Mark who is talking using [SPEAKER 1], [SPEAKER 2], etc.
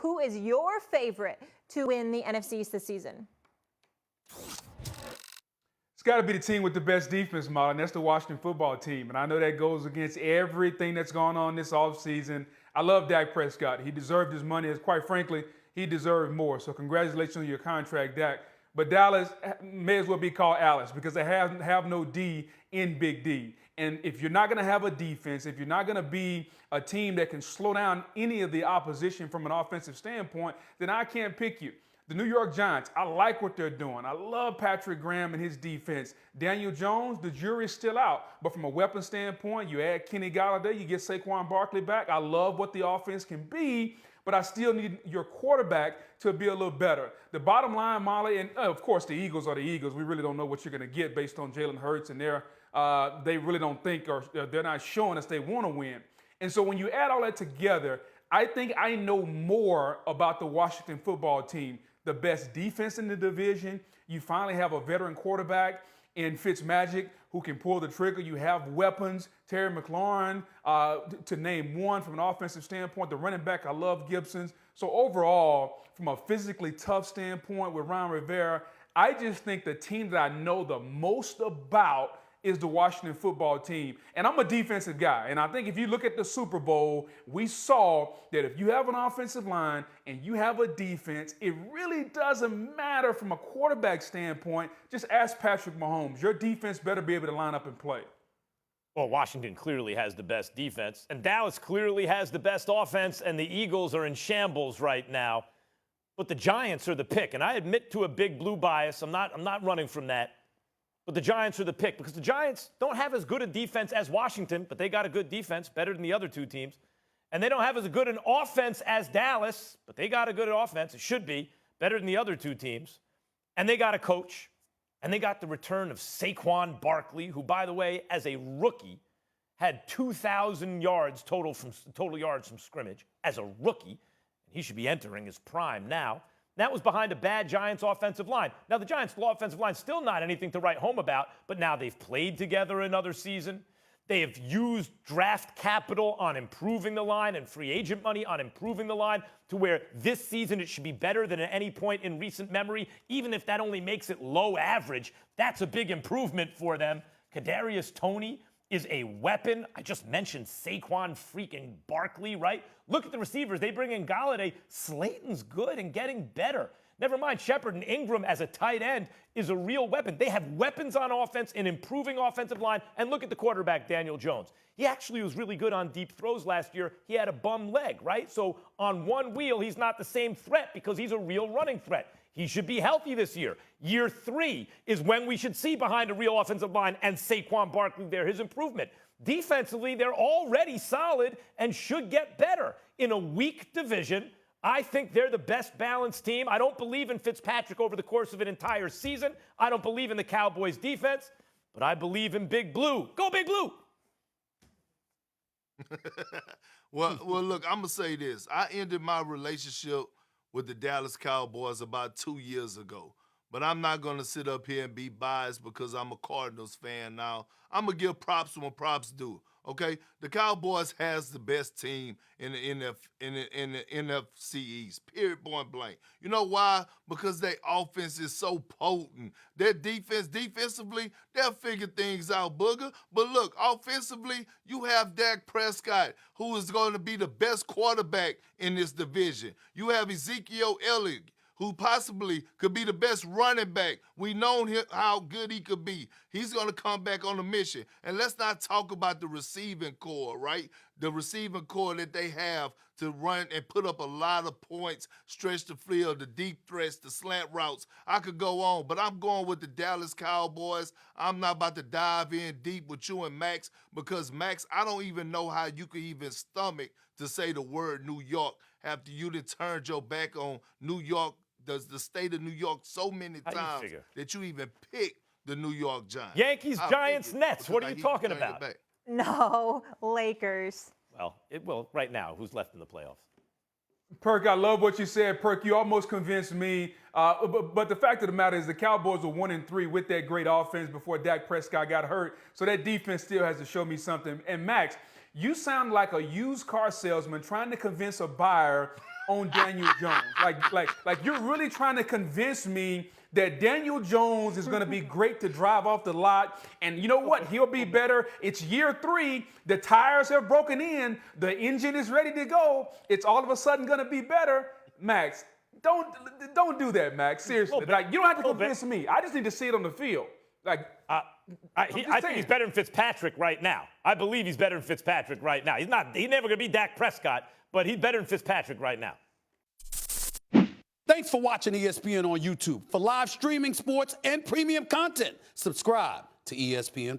[SPEAKER 1] Who is your favorite to win the NFC East this season?
[SPEAKER 2] It's got to be the team with the best defense, Molly, and that's the Washington football team. And I know that goes against everything that's gone on this offseason. I love Dak Prescott. He deserved his money, as quite frankly, he deserved more. So congratulations on your contract, Dak. But Dallas may as well be called Alice because they have no D in Big D. And if you're not going to have a defense, if you're not going to be a team that can slow down any of the opposition from an offensive standpoint, then I can't pick you. The New York Giants, I like what they're doing. I love Patrick Graham and his defense. Daniel Jones, the jury's still out. But from a weapon standpoint, you add Kenny Golladay, you get Saquon Barkley back. I love what the offense can be, but I still need your quarterback to be a little better. The bottom line, Molly, and of course the Eagles are the Eagles. We really don't know what you're going to get based on Jalen Hurts, and they really don't think, or they're not showing us they want to win. And so when you add all that together, I think I know more about the Washington football team. The best defense in the division. You finally have a veteran quarterback in Fitzmagic who can pull the trigger. You have weapons, Terry McLaurin, to name one from an offensive standpoint. The running back, I love Gibson's. So overall, from a physically tough standpoint with Ron Rivera, I just think the team that I know the most about is the Washington football team. And I'm a defensive guy. And I think if you look at the Super Bowl, we saw that if you have an offensive line and you have a defense, it really doesn't matter from a quarterback standpoint. Just ask Patrick Mahomes. Your defense better be able to line up and play.
[SPEAKER 3] Well, Washington clearly has the best defense, and Dallas clearly has the best offense, and the Eagles are in shambles right now. But the Giants are the pick, and I admit to a big blue bias. I'm not running from that. But the Giants are the pick because the Giants don't have as good a defense as Washington, but they got a good defense, better than the other two teams. And they don't have as good an offense as Dallas, but they got a good offense. It should be better than the other two teams. And they got a coach. And they got the return of Saquon Barkley, who, by the way, as a rookie, had 2,000 yards total yards from scrimmage as a rookie. And he should be entering his prime now. That was behind a bad Giants offensive line. Now, the Giants' offensive line still not anything to write home about, but now they've played together another season. They have used draft capital on improving the line and free agent money on improving the line to where this season it should be better than at any point in recent memory. Even if that only makes it low average, that's a big improvement for them. Kadarius Toney is a weapon. I just mentioned Saquon freaking Barkley, right? Look at the receivers. They bring in Golladay. Slayton's good and getting better. Never mind, Shepard and Ingram as a tight end is a real weapon. They have weapons on offense, an improving offensive line. And look at the quarterback, Daniel Jones. He actually was really good on deep throws last year. He had a bum leg, right? So on one wheel, he's not the same threat because he's a real running threat. He should be healthy this year. Year 3 is when we should see behind a real offensive line and Saquon Barkley there, his improvement. Defensively, they're already solid and should get better. In a weak division, I think they're the best balanced team. I don't believe in Fitzpatrick over the course of an entire season. I don't believe in the Cowboys defense, but I believe in Big Blue. Go Big Blue!
[SPEAKER 4] Well, look, I'm going to say this. I ended my relationship with the Dallas Cowboys about 2 years ago. But I'm not going to sit up here and be biased because I'm a Cardinals fan now. I'm going to give props when props due, okay? The Cowboys has the best team in the NFC East, period, point blank. You know why? Because their offense is so potent. Their defensively, they'll figure things out, Booger. But look, offensively, you have Dak Prescott, who is going to be the best quarterback in this division. You have Ezekiel Elliott, who possibly could be the best running back. We know how good he could be. He's going to come back on a mission. And let's not talk about the receiving core, right? The receiving core that they have to run and put up a lot of points, stretch the field, the deep threats, the slant routes. I could go on, but I'm going with the Dallas Cowboys. I'm not about to dive in deep with you and Max because, Max, I don't even know how you could even stomach to say the word New York after you done turned your back on New York, the state of New York so many times that you even picked the New York Giants.
[SPEAKER 3] Yankees, Giants, Nets. What are you talking about?
[SPEAKER 1] No, Lakers.
[SPEAKER 3] Well, right now, who's left in the playoffs?
[SPEAKER 2] Perk, I love what you said. Perk, you almost convinced me. But the fact of the matter is the Cowboys were 1-3 with that great offense before Dak Prescott got hurt. So that defense still has to show me something. And Max, you sound like a used car salesman trying to convince a buyer on Daniel Jones. Like you're really trying to convince me that Daniel Jones is going to be great to drive off the lot. And you know what? He'll be better. It's year 3. The tires have broken in. The engine is ready to go. It's all of a sudden going to be better. Max, don't do that, Max. Seriously. Like, you don't have to convince me. I just need to see it on the field. Like,
[SPEAKER 3] I think he's better than Fitzpatrick right now. I believe he's better than Fitzpatrick right now. He's never going to be Dak Prescott, but he's better than Fitzpatrick right now.
[SPEAKER 5] Thanks for watching ESPN on YouTube. For live streaming, sports, and premium content, subscribe to ESPN+.